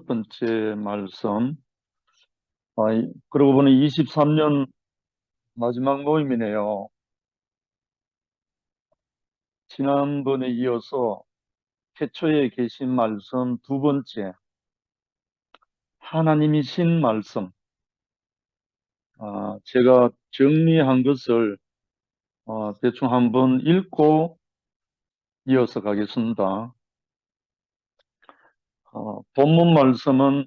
번째 말씀. 그러고 보니 23년 마지막 모임이네요. 지난번에 이어서 태초에 계신 말씀 두 번째, 하나님이 신 말씀. 제가 정리한 것을 대충 한번 읽고 이어서 가겠습니다. 본문 말씀은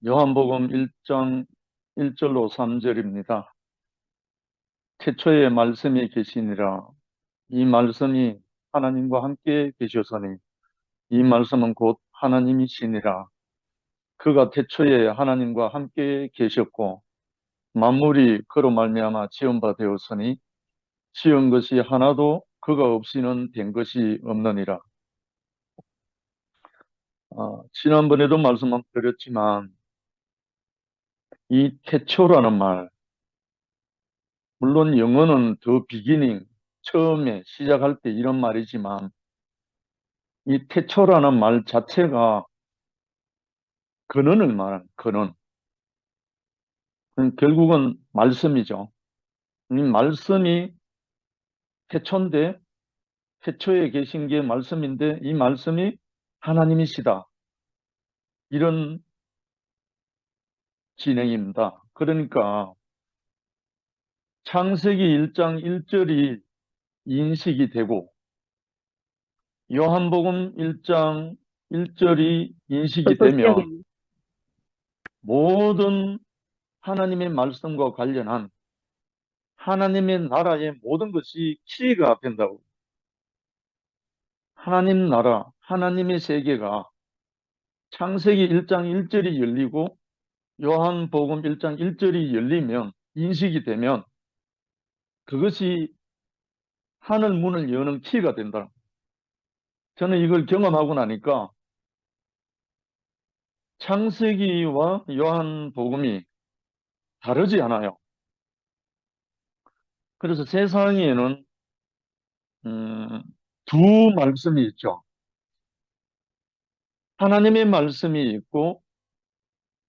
요한복음 1장 1절로 3절입니다. 태초에 말씀이 계시니라. 이 말씀이 하나님과 함께 계셨으니 이 말씀은 곧 하나님이시니라. 그가 태초에 하나님과 함께 계셨고 만물이 그로 말미암아 지은 바 되었으니 지은 것이 하나도 그가 없이는 된 것이 없느니라. 지난번에도 말씀을 드렸지만 이 태초라는 말, 물론 영어는 the beginning, 처음에 시작할 때 이런 말이지만 이 태초라는 말 자체가 근원을 말하는 근원. 결국은 말씀이죠. 이 말씀이 태초인데 태초에 계신 게 말씀인데 이 말씀이 하나님이시다. 이런 진행입니다. 그러니까 창세기 1장 1절이 인식이 되고 요한복음 1장 1절이 인식이 벌써 되면 시작했네. 모든 하나님의 말씀과 관련한 하나님의 나라의 모든 것이 키가 된다고. 하나님 나라, 하나님의 세계가 창세기 1장 1절이 열리고 요한복음 1장 1절이 열리면 인식이 되면 그것이 하늘 문을 여는 키가 된다. 저는 이걸 경험하고 나니까 창세기와 요한복음이 다르지 않아요. 그래서 세상에는 두 말씀이 있죠. 하나님의 말씀이 있고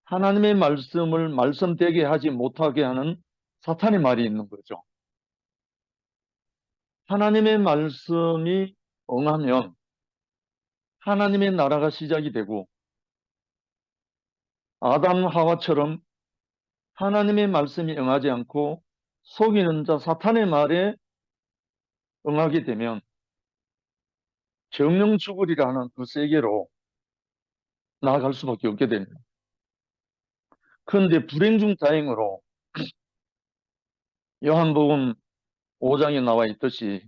하나님의 말씀을 말씀되게 하지 못하게 하는 사탄의 말이 있는 거죠. 하나님의 말씀이 응하면 하나님의 나라가 시작이 되고 아담 하와처럼 하나님의 말씀이 응하지 않고 속이는 자 사탄의 말에 응하게 되면 정령 죽으리라는 그 세계로 나아갈 수밖에 없게 됩니다. 그런데 불행 중 다행으로 요한복음 5장에 나와 있듯이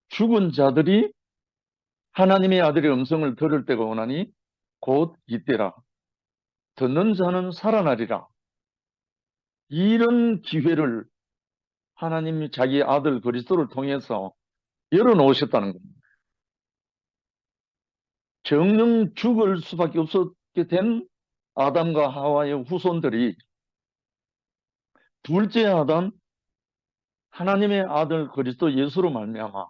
죽은 자들이 하나님의 아들의 음성을 들을 때가 오나니 곧 이때라. 듣는 자는 살아나리라. 이런 기회를 하나님이 자기 아들 그리스도를 통해서 열어놓으셨다는 겁니다. 정령 죽을 수밖에 없었게 된 아담과 하와의 후손들이 둘째 아담 하나님의 아들 그리스도 예수로 말미암아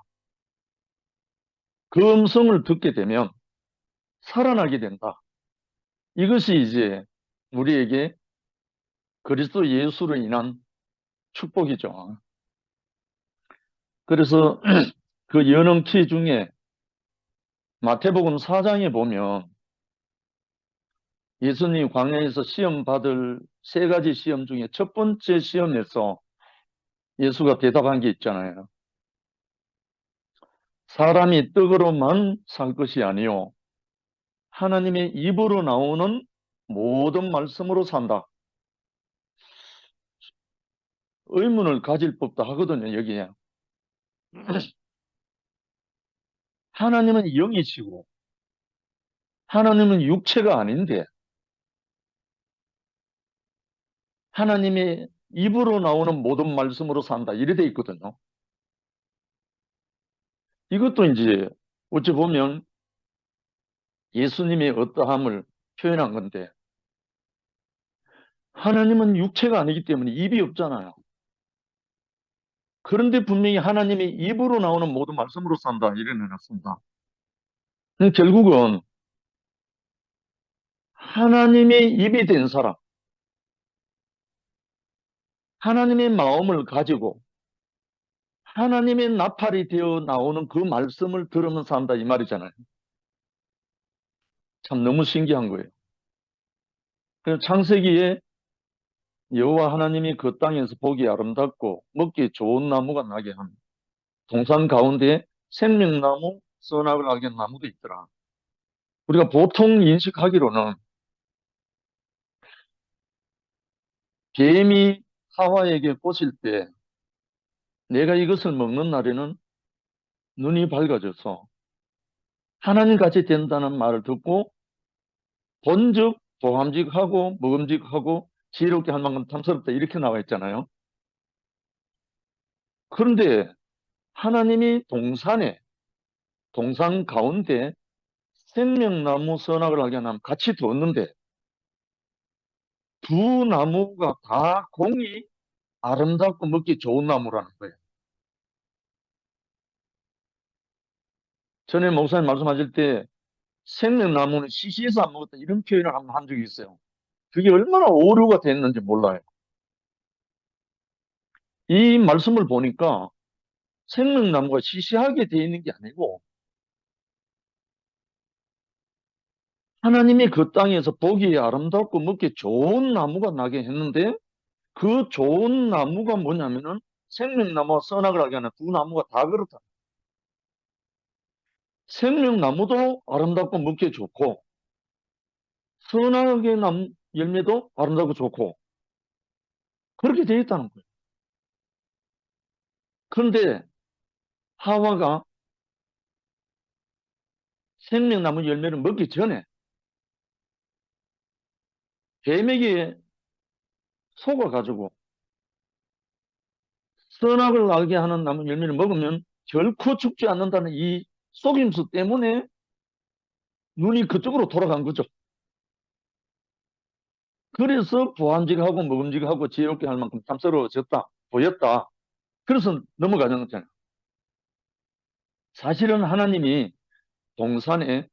그 음성을 듣게 되면 살아나게 된다. 이것이 이제 우리에게 그리스도 예수로 인한 축복이죠. 그래서 그 여는 키 중에 마태복음 4장에 보면 예수님이 광야에서 시험 받을 세 가지 시험 중에 첫 번째 시험에서 예수가 대답한 게 있잖아요. 사람이 떡으로만 살 것이 아니요 하나님의 입으로 나오는 모든 말씀으로 산다. 의문을 가질 법도 하거든요. 여기에 하나님은 영이시고 하나님은 육체가 아닌데 하나님의 입으로 나오는 모든 말씀으로 산다. 이래 돼 있거든요. 이것도 이제 어찌 보면 예수님의 어떠함을 표현한 건데 하나님은 육체가 아니기 때문에 입이 없잖아요. 그런데 분명히 하나님의 입으로 나오는 모든 말씀으로 산다. 이래 내놨습니다. 결국은 하나님의 입이 된 사람, 하나님의 마음을 가지고 하나님의 나팔이 되어 나오는 그 말씀을 들으면 산다 이 말이잖아요. 참 너무 신기한 거예요. 그래서 창세기에 여호와 하나님이 그 땅에서 보기 아름답고 먹기 좋은 나무가 나게 합니다. 동산 가운데 생명나무, 선악을 알게 하는 나무도 있더라. 우리가 보통 인식하기로는 뱀이 하와에게 꼬실 때 내가 이것을 먹는 날에는 눈이 밝아져서 하나님같이 된다는 말을 듣고 본즉 보함직하고 먹음직하고 지혜롭게 할 만큼 탐스럽다 이렇게 나와 있잖아요. 그런데 하나님이 동산 가운데 생명나무 선악을 알게 하는 같이 두었는데 두 나무가 다 공이 아름답고 먹기 좋은 나무라는 거예요. 전에 목사님 말씀하실 때 생명나무는 시시해서 안 먹었다 이런 표현을 한번 한 적이 있어요. 그게 얼마나 오류가 됐는지 몰라요. 이 말씀을 보니까 생명나무가 시시하게 되어 있는 게 아니고 하나님이 그 땅에서 보기에 아름답고 먹기 좋은 나무가 나게 했는데 그 좋은 나무가 뭐냐면은 생명나무와 선악을 알게 하는 두 나무가 다 그렇다. 생명나무도 아름답고 먹기 좋고 선악의 열매도 아름답고 좋고 그렇게 되어 있다는 거예요. 그런데 하와가 생명나무 열매를 먹기 전에 뱀에게 속아가지고 선악을 알게 하는 나무 열매를 먹으면 결코 죽지 않는다는 이 속임수 때문에 눈이 그쪽으로 돌아간 거죠. 그래서 부함직하고 먹음직하고 지혜롭게 할 만큼 탐스러워졌다, 보였다. 그래서 넘어가는 거잖아요. 사실은 하나님이 동산에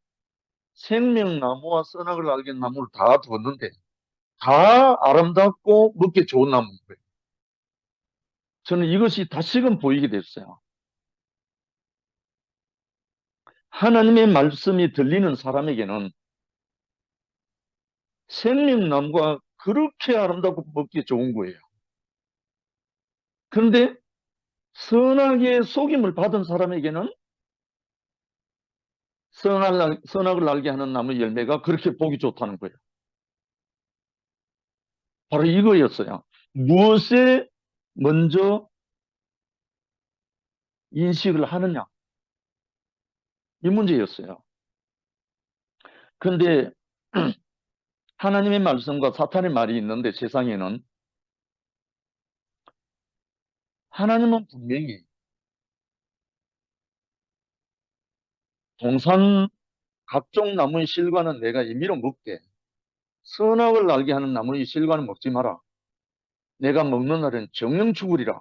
생명나무와 선악을 알게 하는 나무를 다 두었는데 다 아름답고 먹기 좋은 나무인 거예요. 저는 이것이 다시금 보이게 됐어요. 하나님의 말씀이 들리는 사람에게는 생명나무가 그렇게 아름답고 먹기 좋은 거예요. 그런데 선악의 속임을 받은 사람에게는 선악을 알게 하는 나무 열매가 그렇게 보기 좋다는 거예요. 바로 이거였어요. 무엇에 먼저 인식을 하느냐. 이 문제였어요. 그런데 하나님의 말씀과 사탄의 말이 있는데 세상에는 하나님은 분명히 동산 각종 나무의 실과는 내가 임의로 먹되 선악을 알게 하는 나무의 실과는 먹지 마라. 내가 먹는 날은 정령 죽으리라.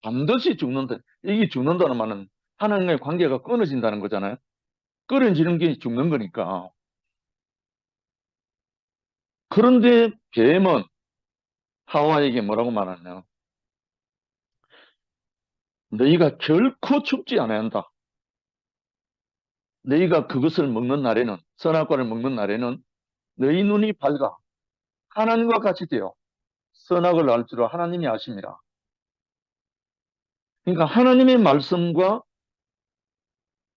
반드시 죽는다. 이게 죽는다는 말은 하나님과의 관계가 끊어진다는 거잖아요. 끊어지는 게 죽는 거니까. 그런데 뱀은 하와에게 뭐라고 말하냐. 너희가 결코 죽지 않아야 한다. 너희가 그것을 먹는 날에는, 선악과를 먹는 날에는 너희 눈이 밝아 하나님과 같이 되어 선악을 알 줄을 하나님이 아심이라. 그러니까 하나님의 말씀과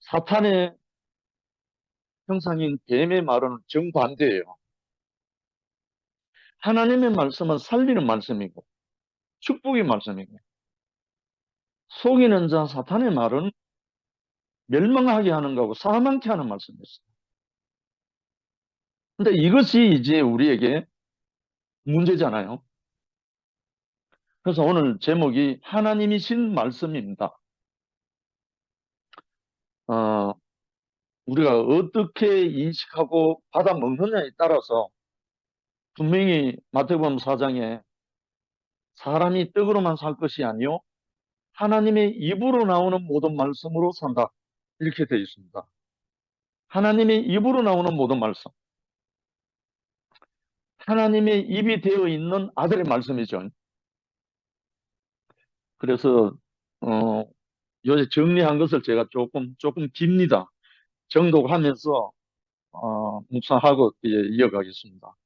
사탄의 형상인 뱀의 말은 정반대예요. 하나님의 말씀은 살리는 말씀이고 축복의 말씀이고 속이는 자 사탄의 말은 멸망하게 하는 거고 사망케 하는 말씀이었어요. 근데 이것이 이제 우리에게 문제잖아요. 그래서 오늘 제목이 하나님이신 말씀입니다. 어, 우리가 어떻게 인식하고 받아 먹느냐에 따라서 분명히 마태복음 4장에 사람이 떡으로만 살 것이 아니요 하나님의 입으로 나오는 모든 말씀으로 산다. 이렇게 되어 있습니다. 하나님의 입으로 나오는 모든 말씀. 하나님의 입이 되어 있는 아들의 말씀이죠. 그래서 어, 요새 정리한 것을 제가 조금 깁니다. 정독하면서 묵상하고 이어가겠습니다.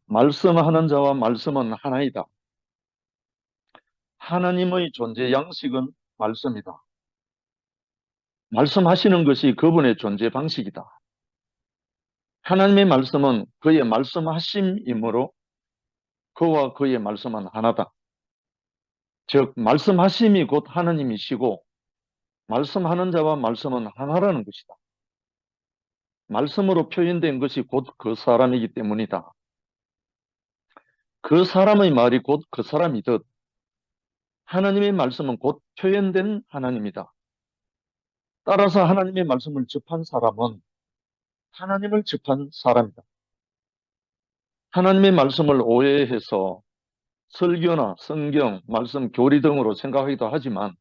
말씀하는 자와 말씀은 하나이다. 하나님의 존재 양식은 말씀이다. 말씀하시는 것이 그분의 존재 방식이다. 하나님의 말씀은 그의 말씀하심이므로 그와 그의 말씀은 하나다. 즉 말씀하심이 곧 하나님이시고 말씀하는 자와 말씀은 하나라는 것이다. 말씀으로 표현된 것이 곧 그 사람이기 때문이다. 그 사람의 말이 곧 그 사람이듯 하나님의 말씀은 곧 표현된 하나님이다. 따라서 하나님의 말씀을 접한 사람은 하나님을 접한 사람이다. 하나님의 말씀을 오해해서 설교나 성경, 말씀 교리 등으로 생각하기도 하지만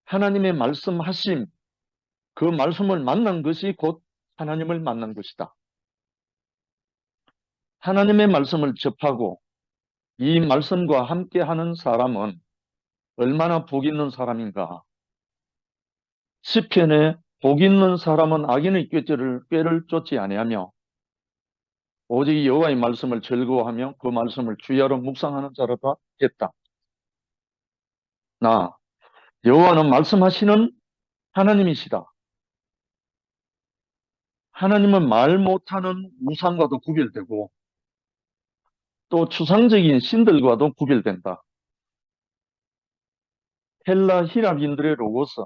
하나님의 말씀하심, 그 말씀을 만난 것이 곧 하나님을 만난 것이다. 하나님의 말씀을 접하고 이 말씀과 함께하는 사람은 얼마나 복 있는 사람인가. 시편에 복 있는 사람은 악인의 꾀를 쫓지 아니하며 오직 여호와의 말씀을 즐거워하며 그 말씀을 주야로 묵상하는 자로다 했다. 여호와는 말씀하시는 하나님이시다. 하나님은 말 못하는 우상과도 구별되고 또 추상적인 신들과도 구별된다. 헬라 히랍인들의 로고스,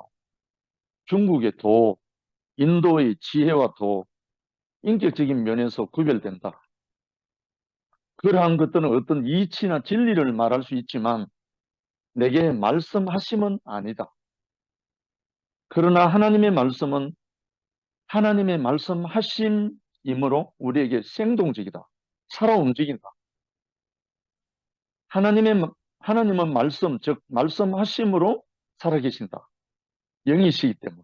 중국의 도, 인도의 지혜와 도, 인격적인 면에서 구별된다. 그러한 것들은 어떤 이치나 진리를 말할 수 있지만 내게 말씀하심은 아니다. 그러나 하나님의 말씀은 하나님의 말씀하심이므로 우리에게 생동적이다. 살아 움직인다. 하나님은 말씀, 즉 말씀하심으로 살아계신다. 영이시기 때문에.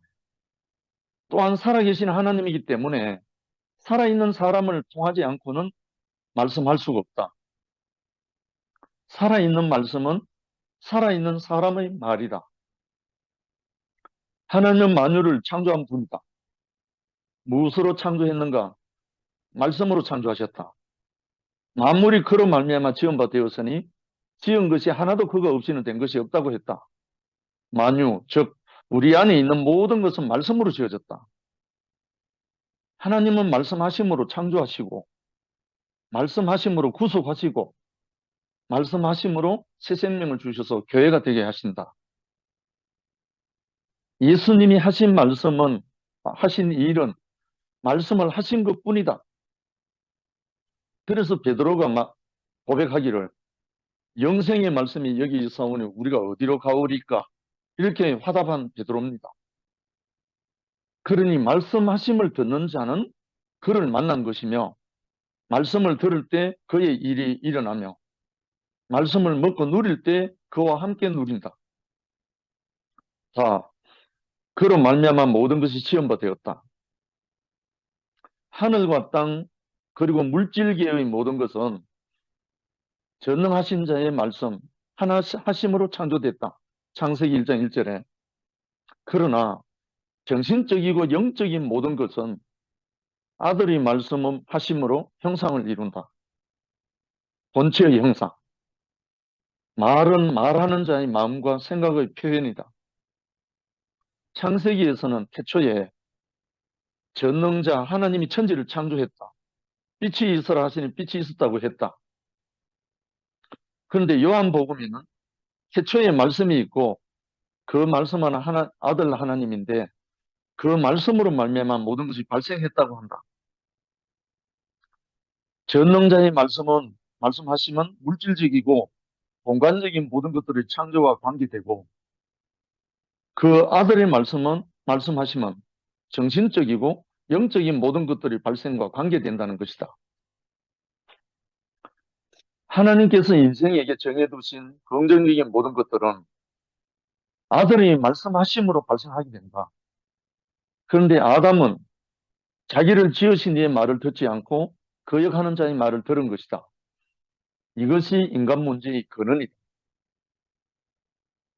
또한 살아계신 하나님이기 때문에 살아있는 사람을 통하지 않고는 말씀할 수가 없다. 살아있는 말씀은 살아있는 사람의 말이다. 하나님은 만유를 창조한 분이다. 무엇으로 창조했는가? 말씀으로 창조하셨다. 만물이 그로 말미암아 지은 바 되었으니 지은 것이 하나도 그가 없이는 된 것이 없다고 했다. 만유, 즉 우리 안에 있는 모든 것은 말씀으로 지어졌다. 하나님은 말씀하심으로 창조하시고 말씀하심으로 구속하시고 말씀하심으로 새 생명을 주셔서 교회가 되게 하신다. 예수님이 하신 일은 말씀을 하신 것뿐이다. 그래서 베드로가 고백하기를 영생의 말씀이 여기 있사오니 우리가 어디로 가오리까? 이렇게 화답한 베드로입니다. 그러니 말씀하심을 듣는 자는 그를 만난 것이며 말씀을 들을 때 그의 일이 일어나며 말씀을 먹고 누릴 때 그와 함께 누린다. 자, 그로 말미암아 모든 것이 지은 바 되었다. 하늘과 땅 그리고 물질계의 모든 것은 전능하신 자의 말씀 하나 하심으로 창조됐다. 창세기 1장 1절에. 그러나 정신적이고 영적인 모든 것은 아들의 말씀 하심으로 형상을 이룬다. 본체의 형상. 말은 말하는 자의 마음과 생각의 표현이다. 창세기에서는 태초에 전능자 하나님이 천지를 창조했다. 빛이 있어라 하시니 빛이 있었다고 했다. 그런데 요한복음에는 태초에 말씀이 있고 그 말씀은 아들 하나님인데 그 말씀으로 말미암아 모든 것이 발생했다고 한다. 전능자의 말씀하시면 물질적이고 공간적인 모든 것들의 창조와 관계되고 그 아들의 말씀하시면 정신적이고 영적인 모든 것들이 발생과 관계된다는 것이다. 하나님께서 인생에게 정해두신 긍정적인 모든 것들은 아들이 말씀하심으로 발생하게 된다. 그런데 아담은 자기를 지으신 이의 말을 듣지 않고 거역하는 자의 말을 들은 것이다. 이것이 인간 문제의 근원이다.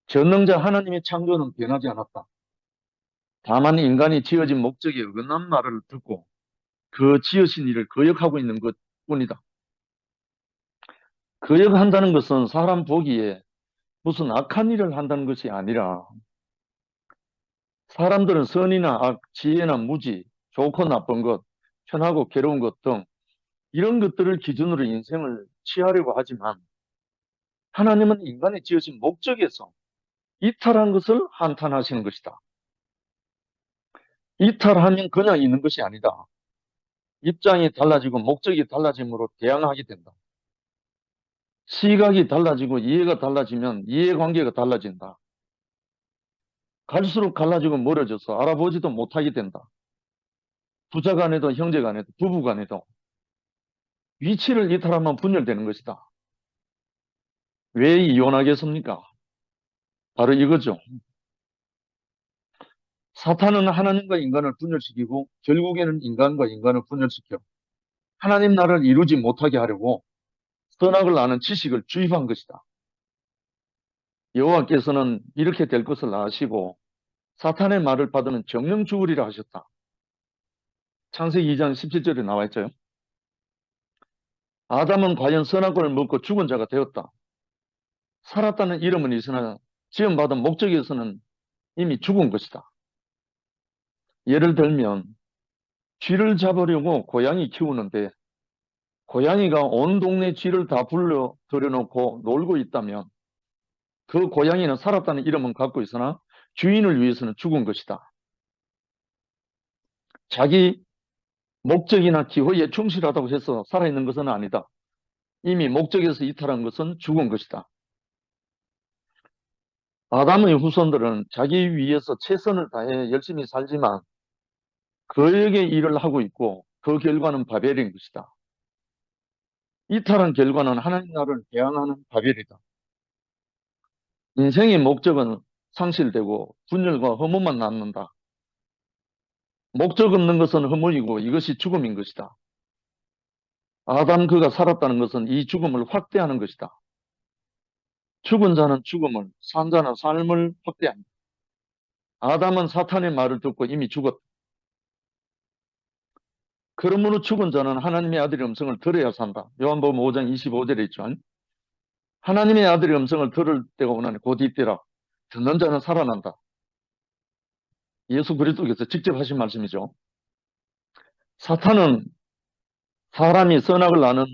전능자 하나님의 창조는 변하지 않았다. 다만 인간이 지어진 목적에 어긋난 말을 듣고 그 지으신 일을 거역하고 있는 것뿐이다. 거역한다는 것은 사람 보기에 무슨 악한 일을 한다는 것이 아니라 사람들은 선이나 악, 지혜나 무지, 좋고 나쁜 것, 편하고 괴로운 것 등 이런 것들을 기준으로 인생을 취하려고 하지만 하나님은 인간의 지어진 목적에서 이탈한 것을 한탄하시는 것이다. 이탈하면 그냥 있는 것이 아니다. 입장이 달라지고 목적이 달라짐으로 대항하게 된다. 시각이 달라지고 이해가 달라지면 이해관계가 달라진다. 갈수록 갈라지고 멀어져서 알아보지도 못하게 된다. 부자 간에도 형제 간에도 부부 간에도 위치를 이탈하면 분열되는 것이다. 왜 이혼하겠습니까? 바로 이거죠. 사탄은 하나님과 인간을 분열시키고 결국에는 인간과 인간을 분열시켜 하나님 나라를 이루지 못하게 하려고 선악을 아는 지식을 주입한 것이다. 여호와께서는 이렇게 될 것을 아시고 사탄의 말을 받으면 정령 죽으리라 하셨다. 창세기 2장 17절에 나와 있죠. 아담은 과연 선악과를 먹고 죽은 자가 되었다. 살았다는 이름은 있으나 지음받은 목적에서는 이미 죽은 것이다. 예를 들면 쥐를 잡으려고 고양이 키우는데 고양이가 온 동네 쥐를 다 불러 들여놓고 놀고 있다면 그 고양이는 살았다는 이름은 갖고 있으나 주인을 위해서는 죽은 것이다. 자기 목적이나 기호에 충실하다고 해서 살아있는 것은 아니다. 이미 목적에서 이탈한 것은 죽은 것이다. 아담의 후손들은 자기 위해서 최선을 다해 열심히 살지만 그에게 일을 하고 있고 그 결과는 바벨인 것이다. 이탈한 결과는 하나님 나라를 대항하는 바벨이다. 인생의 목적은 상실되고 분열과 허무만 남는다. 목적 없는 것은 허무이고 이것이 죽음인 것이다. 아담 그가 살았다는 것은 이 죽음을 확대하는 것이다. 죽은 자는 죽음을, 산 자는 삶을 확대한다. 아담은 사탄의 말을 듣고 이미 죽었다. 그러므로 죽은 자는 하나님의 아들의 음성을 들어야 산다. 요한복음 5장 25절에 있죠. 하나님의 아들의 음성을 들을 때가 오나니 곧 이때라. 듣는 자는 살아난다. 예수 그리스도께서 직접 하신 말씀이죠. 사탄은 사람이 선악을 아는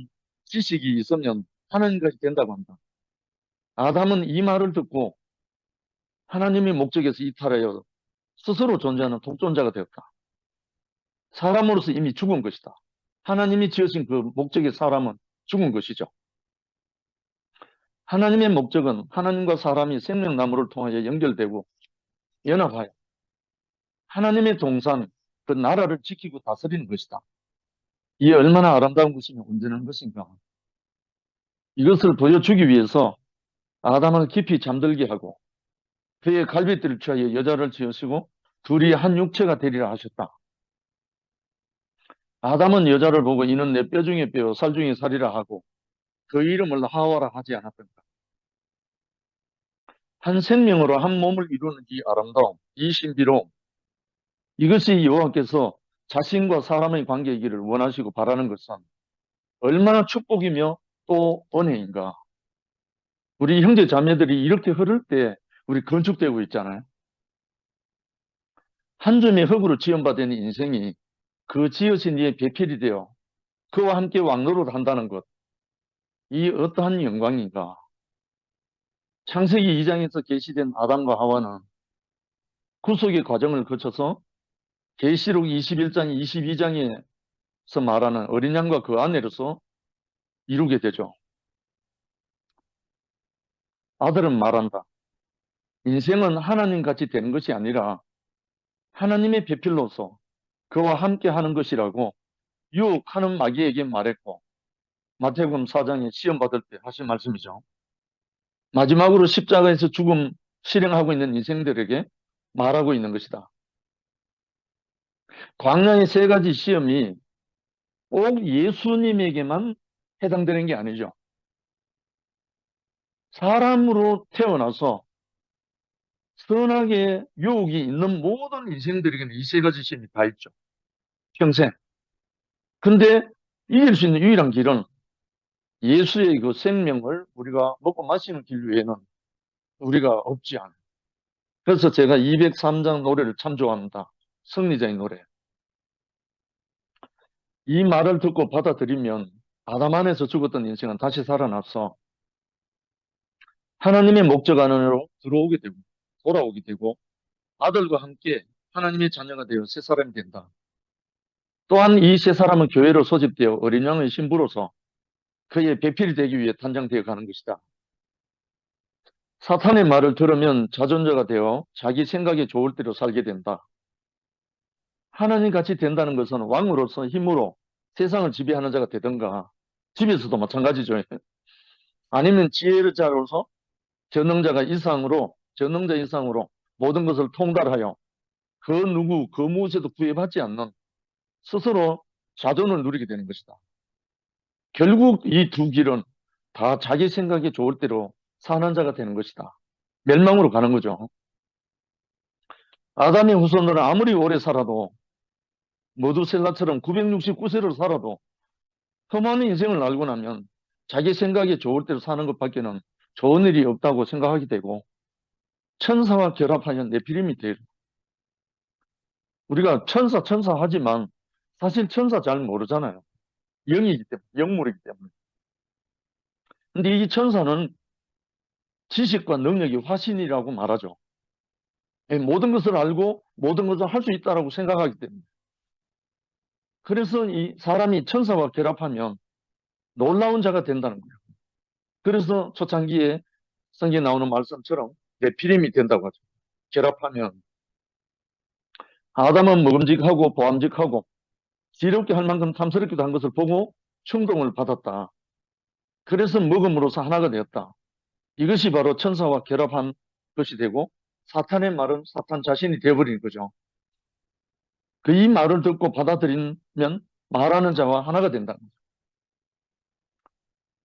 지식이 있으면 하는 것이 된다고 한다. 아담은 이 말을 듣고 하나님의 목적에서 이탈하여 스스로 존재하는 독존자가 되었다. 사람으로서 이미 죽은 것이다. 하나님이 지으신 그 목적의 사람은 죽은 것이죠. 하나님의 목적은 하나님과 사람이 생명나무를 통하여 연결되고 연합하여 하나님의 동산, 그 나라를 지키고 다스리는 것이다. 이게 얼마나 아름다운 것이며 온전한 것인가. 이것을 보여주기 위해서 아담을 깊이 잠들게 하고 그의 갈빗대를 취하여 여자를 지으시고 둘이 한 육체가 되리라 하셨다. 아담은 여자를 보고 이는 내 뼈 중에 뼈, 살 중에 살이라 하고 그 이름을 하와라 하지 않았던가. 한 생명으로 한 몸을 이루는 이 아름다움, 이 신비로움, 이것이 여호와께서 자신과 사람의 관계이기를 원하시고 바라는 것은 얼마나 축복이며 또 은혜인가. 우리 형제 자매들이 이렇게 흐를 때 우리 건축되고 있잖아요. 한 줌의 흙으로 지음받은 인생이 그 지으신 이의 배필이 되어 그와 함께 왕노릇 한다는 것, 이 어떠한 영광인가. 창세기 2장에서 계시된 아담과 하와는 구속의 과정을 거쳐서 계시록 21장, 22장에서 말하는 어린 양과 그 아내로서 이루게 되죠. 아들은 말한다. 인생은 하나님 같이 되는 것이 아니라 하나님의 배필로서 그와 함께 하는 것이라고 유혹하는 마귀에게 말했고 마태복음 4장에 시험 받을 때 하신 말씀이죠. 마지막으로 십자가에서 죽음 실행하고 있는 인생들에게 말하고 있는 것이다. 광야의 세 가지 시험이 꼭 예수님에게만 해당되는 게 아니죠. 사람으로 태어나서 선악의 유혹이 있는 모든 인생들에게는 이 세 가지 시험이 다 있죠. 평생. 근데 이길 수 있는 유일한 길은 예수의 그 생명을 우리가 먹고 마시는 길 외에는 우리가 없지 않아요. 그래서 제가 203장 노래를 참 좋아합니다. 승리자의 노래. 이 말을 듣고 받아들이면 아담 안에서 죽었던 인생은 다시 살아나서 하나님의 목적 안으로 들어오게 되고 돌아오게 되고 아들과 함께 하나님의 자녀가 되어 새 사람이 된다. 또한 이 새 사람은 교회로 소집되어 어린 양의 신부로서 그의 배필이 되기 위해 탄생되어 가는 것이다. 사탄의 말을 들으면 자존자가 되어 자기 생각에 좋을 대로 살게 된다. 하나님 같이 된다는 것은 왕으로서 힘으로 세상을 지배하는 자가 되든가 집에서도 마찬가지죠. 아니면 지혜자로서 전능자 이상으로 모든 것을 통달하여 그 누구 그 무엇에도 구애받지 않는 스스로 자존을 누리게 되는 것이다. 결국 이 두 길은 다 자기 생각에 좋을 대로 사는 자가 되는 것이다. 멸망으로 가는 거죠. 아담의 후손들은 아무리 오래 살아도 머두셀라처럼 969세를 살아도 험한 인생을 알고 나면 자기 생각에 좋을 대로 사는 것밖에는 좋은 일이 없다고 생각하게 되고 천사와 결합하여 네피림이 돼요. 우리가 천사 하지만 사실 천사 잘 모르잖아요. 영이기 때문에, 영물이기 때문에. 근데 이 천사는 지식과 능력이 화신이라고 말하죠. 모든 것을 알고 모든 것을 할 수 있다고 생각하기 때문에. 그래서 이 사람이 천사와 결합하면 놀라운 자가 된다는 거예요. 그래서 초창기에 성경에 나오는 말씀처럼 네피림이 된다고 하죠. 결합하면 아담은 먹음직하고 보암직하고 지혜롭게 할 만큼 탐스럽기도 한 것을 보고 충동을 받았다. 그래서 먹음으로써 하나가 되었다. 이것이 바로 천사와 결합한 것이 되고 사탄의 말은 사탄 자신이 되어버리는 거죠. 그 이 말을 듣고 받아들이면 말하는 자와 하나가 된다.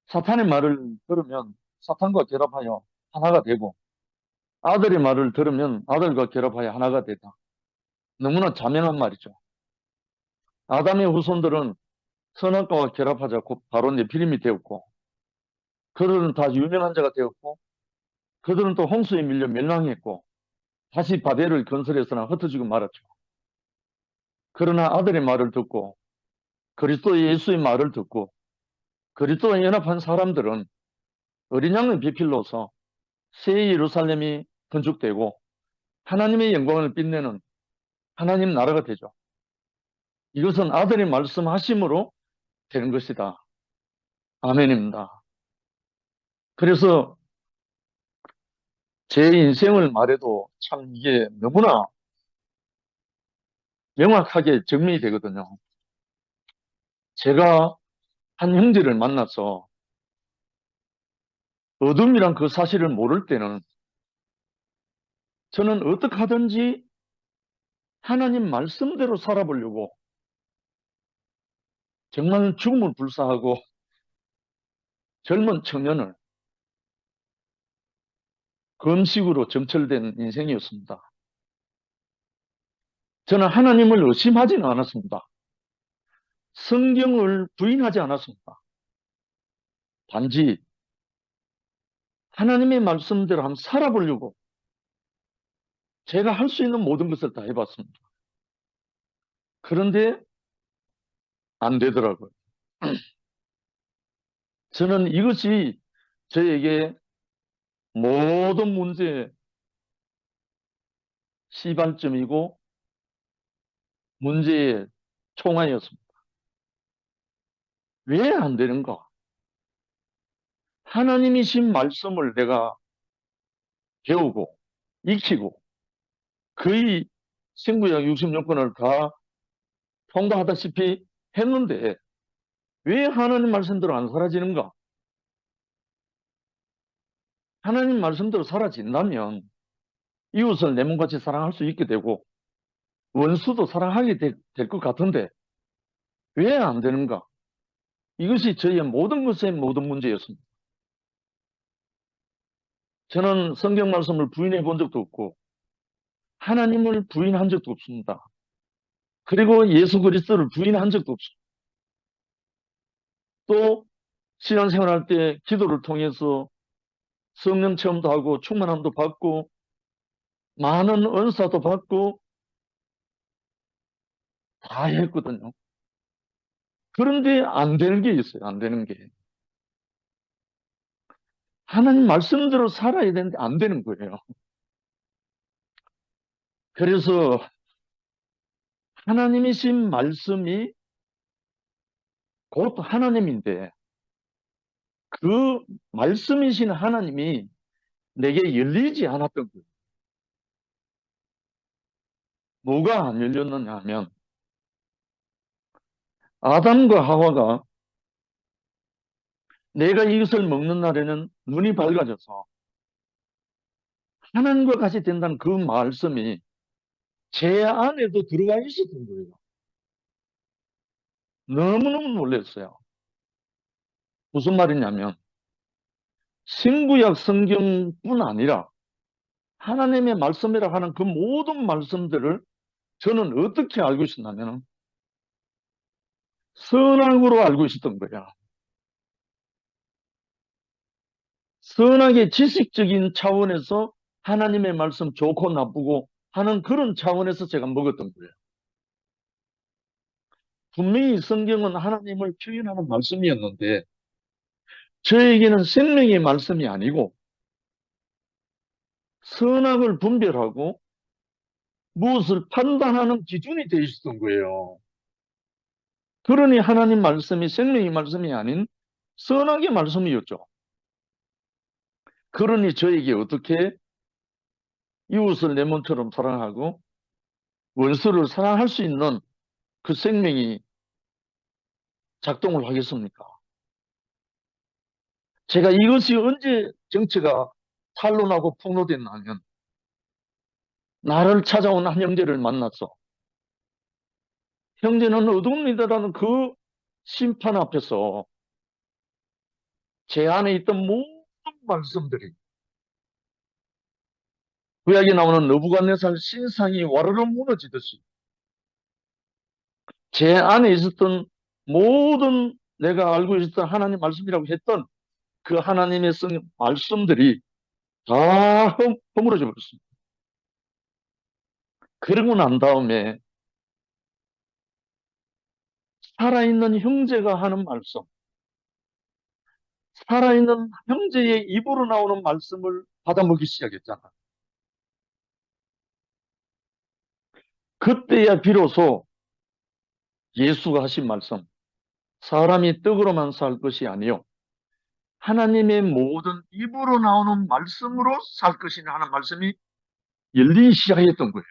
사탄의 말을 들으면 사탄과 결합하여 하나가 되고 아들의 말을 들으면 아들과 결합하여 하나가 되다. 너무나 자명한 말이죠. 아담의 후손들은 선악과와 결합하자 바로 네피림이 되었고 그들은 다 유명한 자가 되었고 그들은 또 홍수에 밀려 멸망했고 다시 바벨을 건설해서나 흩어지고 말았죠. 그러나 아들의 말을 듣고 그리스도 예수의 말을 듣고 그리스도와 연합한 사람들은 어린 양의 비필로서 새 예루살렘이 건축되고 하나님의 영광을 빛내는 하나님 나라가 되죠. 이것은 아들의 말씀하심으로 되는 것이다. 아멘입니다. 그래서 제 인생을 말해도 참 이게 너무나 명확하게 증명이 되거든요. 제가 한 형제를 만나서 어둠이란 그 사실을 모를 때는 저는 어떻게 하든지 하나님 말씀대로 살아보려고 정말 죽음을 불사하고 젊은 청년을 금식으로 점철된 인생이었습니다. 저는 하나님을 의심하지는 않았습니다. 성경을 부인하지 않았습니다. 단지 하나님의 말씀대로 한번 살아보려고 제가 할 수 있는 모든 것을 다 해봤습니다. 그런데 안 되더라고요. 저는 이것이 저에게 모든 문제의 시발점이고 문제의 총알이었습니다. 왜 안 되는가? 하나님이신 말씀을 내가 배우고 익히고 거의 신구약 66권을 다 통과하다시피 했는데 왜 하나님 말씀대로 안 사라지는가? 하나님 말씀대로 사라진다면 이웃을 내 몸같이 사랑할 수 있게 되고 원수도 사랑하게 될 것 같은데 왜 안 되는가? 이것이 저희의 모든 것의 모든 문제였습니다. 저는 성경 말씀을 부인해 본 적도 없고 하나님을 부인한 적도 없습니다. 그리고 예수 그리스도를 부인한 적도 없습니다. 또 신앙생활할 때 기도를 통해서 성령 체험도 하고 충만함도 받고 많은 은사도 받고 다 했거든요. 그런데 안 되는 게 있어요. 안 되는 게. 하나님 말씀대로 살아야 되는데 안 되는 거예요. 그래서 하나님이신 말씀이 곧 하나님인데 그 말씀이신 하나님이 내게 열리지 않았던 거예요. 뭐가 안 열렸느냐 하면 아담과 하와가 내가 이것을 먹는 날에는 눈이 밝아져서 하나님과 같이 된다는 그 말씀이 제 안에도 들어가 있었던 거예요. 너무너무 놀랐어요. 무슨 말이냐면 신구약 성경뿐 아니라 하나님의 말씀이라 하는 그 모든 말씀들을 저는 어떻게 알고 있었냐면 선악으로 알고 있었던 거야. 선악의 지식적인 차원에서 하나님의 말씀 좋고 나쁘고 하는 그런 차원에서 제가 먹었던 거예요. 분명히 성경은 하나님을 표현하는 말씀이었는데 저에게는 생명의 말씀이 아니고 선악을 분별하고 무엇을 판단하는 기준이 되어 있었던 거예요. 그러니 하나님 말씀이 생명의 말씀이 아닌 선악의 말씀이었죠. 그러니 저에게 어떻게 이웃을 내 몸처럼 사랑하고 원수를 사랑할 수 있는 그 생명이 작동을 하겠습니까? 제가 이것이 언제 정체가 탄로나고 폭로됐냐면 나를 찾아온 한 형제를 만났어. 형제는 어둠이다라는 그 심판 앞에서 제 안에 있던 모든 말씀들이 구약에 나오는 느부갓네살 신상이 와르르 무너지듯이 제 안에 있었던 모든 내가 알고 있었던 하나님 말씀이라고 했던 그 하나님의 말씀들이 다 허물어져 버렸습니다. 그러고 난 다음에 살아있는 형제가 하는 말씀, 살아있는 형제의 입으로 나오는 말씀을 받아먹기 시작했잖아. 그때야 비로소 예수가 하신 말씀, 사람이 떡으로만 살 것이 아니요 하나님의 모든 입으로 나오는 말씀으로 살 것이냐 하는 말씀이 열리기 시작했던 거예요.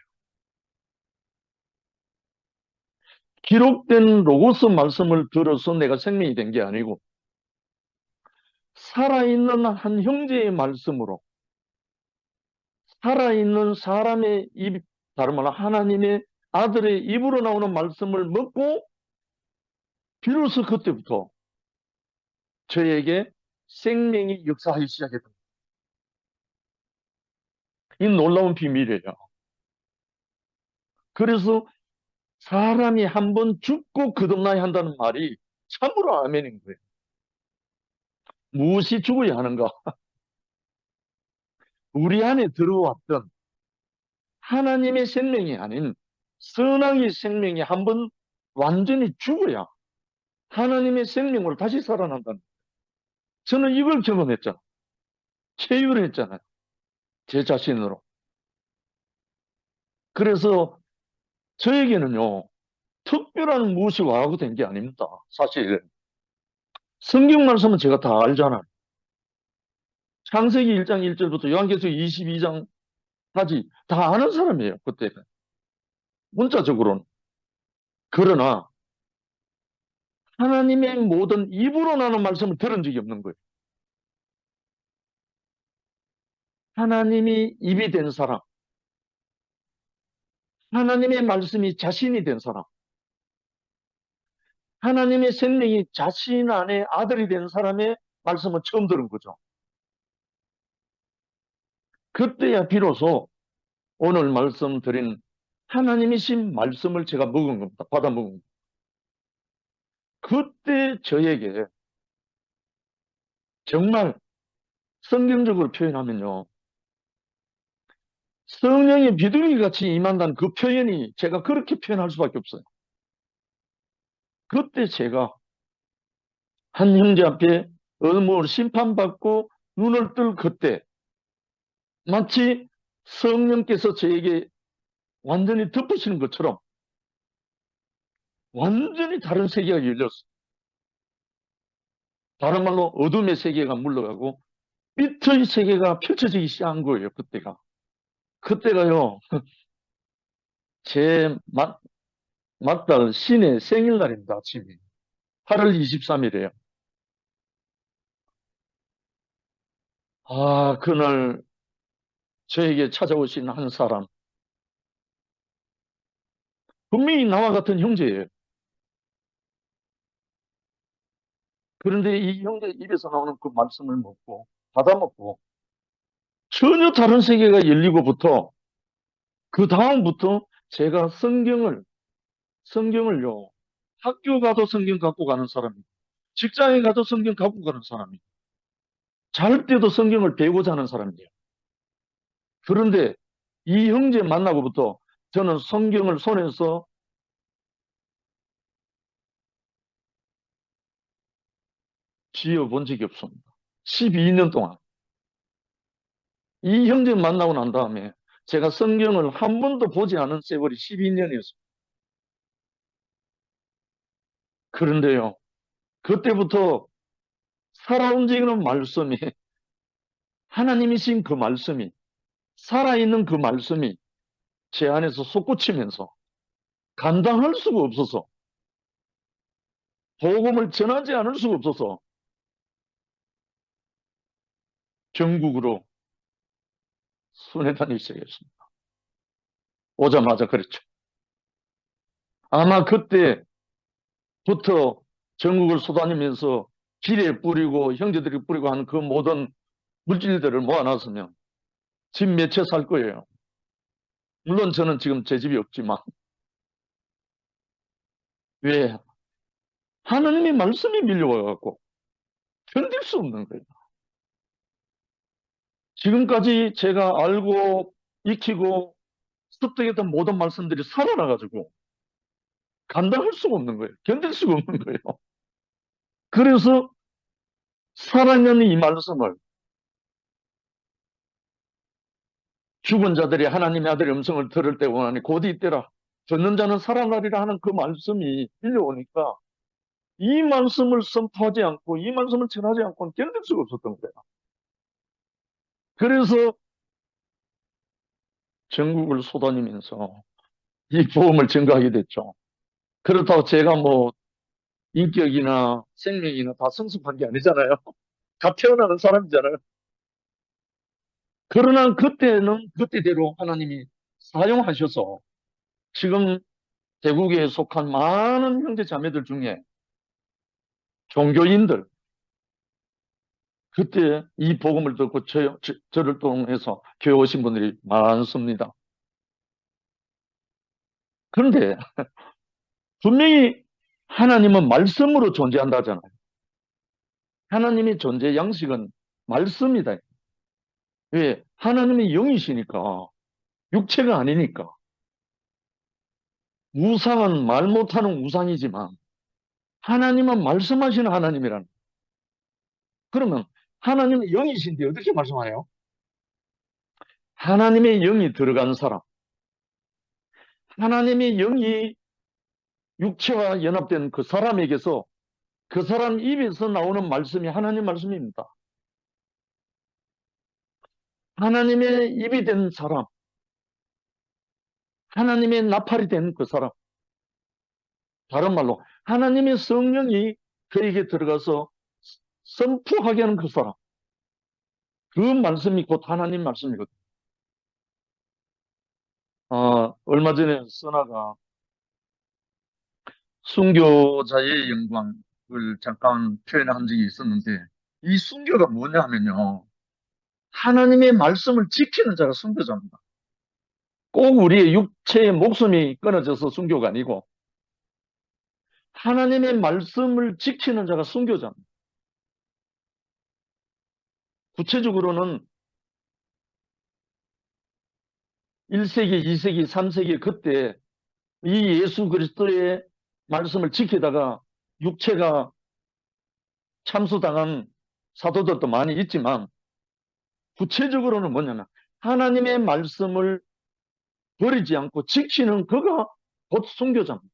기록된 로고스 말씀을 들어서 내가 생명이 된 게 아니고 살아있는 한 형제의 말씀으로 살아있는 사람의 입, 다른 말로 하나님의 아들의 입으로 나오는 말씀을 먹고 비로소 그때부터 저에게 생명이 역사하기 시작했던 이 놀라운 비밀이에요. 그래서 사람이 한번 죽고 거듭나야 한다는 말이 참으로 아멘인 거예요. 무엇이 죽어야 하는가? 우리 안에 들어왔던 하나님의 생명이 아닌 선악의 생명이 한번 완전히 죽어야 하나님의 생명으로 다시 살아난다는 거예요. 저는 이걸 경험했잖아요. 체유를 했잖아요. 제 자신으로. 그래서 저에게는요, 특별한 무엇이 와하고 된 게 아닙니다. 사실 성경 말씀은 제가 다 알잖아요. 창세기 1장 1절부터 요한계시록 22장까지 다 아는 사람이에요. 그때는. 문자적으로는. 그러나 하나님의 모든 입으로 나는 말씀을 들은 적이 없는 거예요. 하나님이 입이 된 사람, 하나님의 말씀이 자신이 된 사람, 하나님의 생명이 자신 안에 아들이 된 사람의 말씀은 처음 들은 거죠. 그때야 비로소 오늘 말씀드린 하나님이신 말씀을 제가 먹은 겁니다. 받아 먹은 겁니다. 그때 저에게 정말 성경적으로 표현하면요. 성령의 비둘기 같이 임한다는 그 표현이 제가 그렇게 표현할 수밖에 없어요. 그때 제가 한 형제 앞에 의무를 심판받고 눈을 뜰 그때 마치 성령께서 저에게 완전히 덮으시는 것처럼 완전히 다른 세계가 열렸어요. 다른 말로 어둠의 세계가 물러가고 빛의 세계가 펼쳐지기 시작한 거예요. 그때가요. 제 맏딸 신의 생일날입니다. 아침이 8월 23일이에요. 아, 그날 저에게 찾아오신 한 사람, 분명히 나와 같은 형제예요. 그런데 이 형제 입에서 나오는 그 말씀을 먹고 받아먹고 전혀 다른 세계가 열리고부터 그 다음부터 제가 성경을요, 학교 가도 성경 갖고 가는 사람이고 직장에 가도 성경 갖고 가는 사람이고 잘 때도 성경을 배우고자 하는 사람이에요. 그런데 이 형제 만나고부터 저는 성경을 손에서 쥐어본 적이 없습니다. 12년 동안. 이 형제 만나고 난 다음에 제가 성경을 한 번도 보지 않은 세월이 12년이었습니다. 그런데요, 그때부터 살아 움직이는 말씀이, 하나님이신 그 말씀이, 살아있는 그 말씀이 제 안에서 솟구치면서 감당할 수가 없어서, 복음을 전하지 않을 수가 없어서 전국으로 순회 다니기 시작했습니다. 오자마자 그랬죠. 아마 그때부터 전국을 쏘다니면서 길에 뿌리고 형제들이 뿌리고 하는 그 모든 물질들을 모아놨으면 집 몇 채 살 거예요. 물론 저는 지금 제 집이 없지만 왜? 하나님의 말씀이 밀려와갖고 견딜 수 없는 거예요. 지금까지 제가 알고 익히고 습득했던 모든 말씀들이 살아나가지고 감당할 수가 없는 거예요. 견딜 수가 없는 거예요. 그래서 살아있는 이 말씀을 죽은 자들이 하나님의 아들의 음성을 들을 때 원하니 곧 이때라. 듣는 자는 살아나리라 하는 그 말씀이 밀려오니까 이 말씀을 선포하지 않고 이 말씀을 전하지 않고는 견딜 수가 없었던 거예요. 그래서 전국을 쏘다니면서 이 복음을 증거하게 됐죠. 그렇다고 제가 뭐 인격이나 생명이나 다 성숙한 게 아니잖아요. 다 태어나는 사람이잖아요. 그러나 그때는 그때대로 하나님이 사용하셔서 지금 대국에 속한 많은 형제 자매들 중에 종교인들, 그때 이 복음을 듣고 저를 통해서 교회 오신 분들이 많습니다. 그런데 분명히 하나님은 말씀으로 존재한다잖아요. 하나님의 존재 양식은 말씀이다. 왜? 하나님이 영이시니까, 육체가 아니니까. 우상은 말 못하는 우상이지만, 하나님은 말씀하시는 하나님이라는. 그러면 하나님은 영이신데 어떻게 말씀하세요? 하나님의 영이 들어간 사람, 하나님의 영이 육체와 연합된 그 사람에게서 그 사람 입에서 나오는 말씀이 하나님 말씀입니다. 하나님의 입이 된 사람, 하나님의 나팔이 된 그 사람, 다른 말로 하나님의 성령이 그에게 들어가서 선포하게 하는 그 사람, 그 말씀이 곧 하나님 말씀이거든요. 얼마 전에 선아가 순교자의 영광을 잠깐 표현한 적이 있었는데, 이 순교가 뭐냐 하면요, 하나님의 말씀을 지키는 자가 순교자입니다. 꼭 우리의 육체의 목숨이 끊어져서 순교가 아니고 하나님의 말씀을 지키는 자가 순교자입니다. 구체적으로는 1세기, 2세기, 3세기 그때 이 예수 그리스도의 말씀을 지키다가 육체가 참수당한 사도들도 많이 있지만, 구체적으로는 뭐냐면 하나님의 말씀을 버리지 않고 지키는 그가 곧 순교자입니다.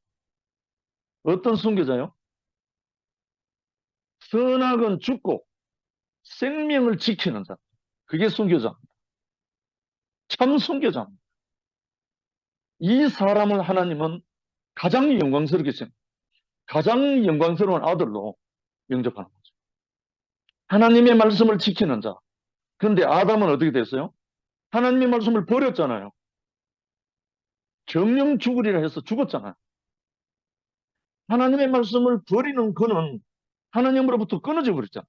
어떤 순교자요? 선악은 죽고 생명을 지키는 자. 그게 순교자입니다. 참 순교자입니다. 이 사람을 하나님은 가장 영광스럽게 생각합니다. 가장 영광스러운 아들로 영접하는 거죠. 하나님의 말씀을 지키는 자. 그런데 아담은 어떻게 됐어요? 하나님의 말씀을 버렸잖아요. 정령 죽으리라 해서 죽었잖아요. 하나님의 말씀을 버리는 그는 하나님으로부터 끊어져 버렸잖아요.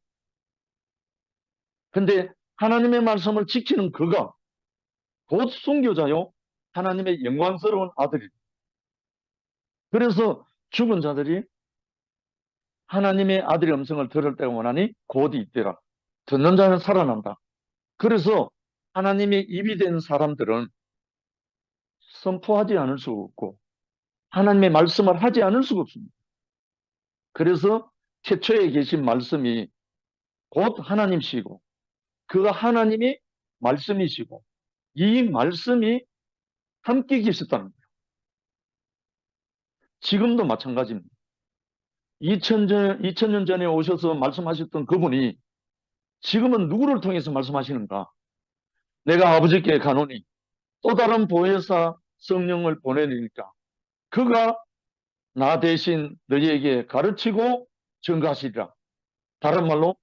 근데 하나님의 말씀을 지키는 그가 곧 순교자요, 하나님의 영광스러운 아들입니다. 그래서 죽은 자들이 하나님의 아들의 음성을 들을 때가 원하니 곧 이때라. 듣는 자는 살아난다. 그래서 하나님의 입이 된 사람들은 선포하지 않을 수가 없고 하나님의 말씀을 하지 않을 수가 없습니다. 그래서 태초에 계신 말씀이 곧 하나님이시고 그가 하나님이 말씀이시고 이 말씀이 함께 계셨다는 거예요. 지금도 마찬가지입니다. 2000년 전에 오셔서 말씀하셨던 그분이 지금은 누구를 통해서 말씀하시는가? 내가 아버지께 가노니 또 다른 보혜사 성령을 보내니까 그가 나 대신 너희에게 가르치고 증거하시리라. 다른 말로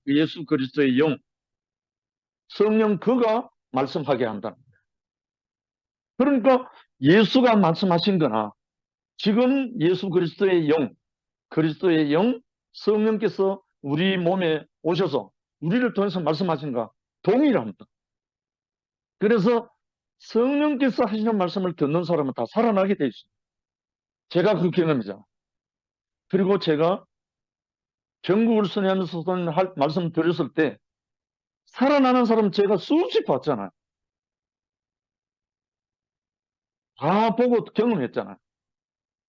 예수 그리스도의 영, 성령 그가 말씀하게 한다. 그러니까 예수가 말씀하신 거나 지금 예수 그리스도의 영, 성령께서 우리 몸에 오셔서 우리를 통해서 말씀하신가 동일합니다. 그래서 성령께서 하시는 말씀을 듣는 사람은 다 살아나게 돼 있습니다. 제가 그 경험이죠. 그리고 제가 전국을 순회하면서 말씀 드렸을 때 살아나는 사람 제가 수십 봤잖아요. 다 보고 경험했잖아요.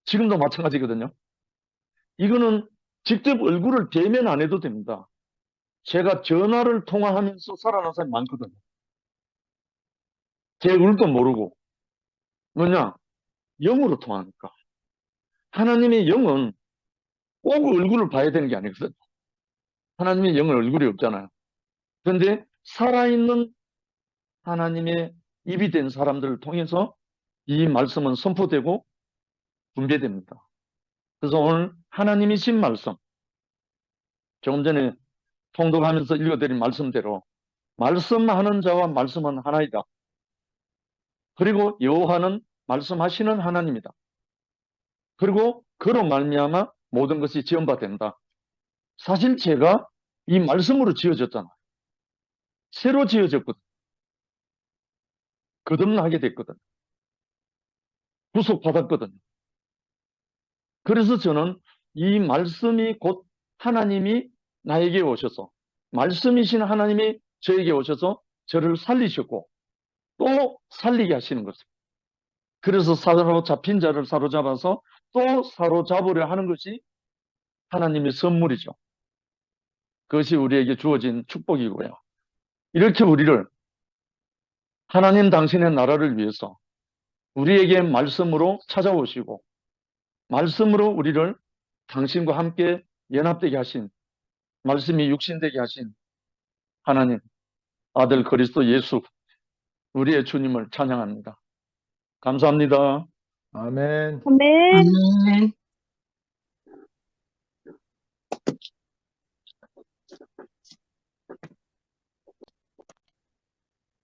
지금도 마찬가지거든요. 이거는 직접 얼굴을 대면 안 해도 됩니다. 제가 전화를 통화하면서 살아난 사람이 많거든요. 제 얼굴도 모르고. 뭐냐? 영으로 통하니까. 하나님의 영은 꼭 얼굴을 봐야 되는 게 아니거든요. 하나님의 영은 얼굴이 없잖아요. 그런데 살아있는 하나님의 입이 된 사람들을 통해서 이 말씀은 선포되고 분배됩니다. 그래서 오늘 하나님이신 말씀, 조금 전에 통독하면서 읽어드린 말씀대로 말씀하는 자와 말씀은 하나이다. 그리고 여호와는 말씀하시는 하나님이다. 그리고 그로 말미암아 모든 것이 지은 바 된다. 사실 제가 이 말씀으로 지어졌잖아요. 새로 지어졌거든. 거듭나게 됐거든. 구속받았거든. 그래서 저는 이 말씀이 곧 하나님이 나에게 오셔서 말씀이신 하나님이 저에게 오셔서 저를 살리셨고 또 살리게 하시는 것입니다. 그래서 사로잡힌 자를 사로잡아서 또 사로잡으려 하는 것이 하나님의 선물이죠. 그것이 우리에게 주어진 축복이고요. 이렇게 우리를 하나님 당신의 나라를 위해서 우리에게 말씀으로 찾아오시고 말씀으로 우리를 당신과 함께 연합되게 하신, 말씀이 육신되게 하신 하나님, 아들 그리스도 예수, 우리의 주님을 찬양합니다. 감사합니다. 아멘. 아멘. 아멘.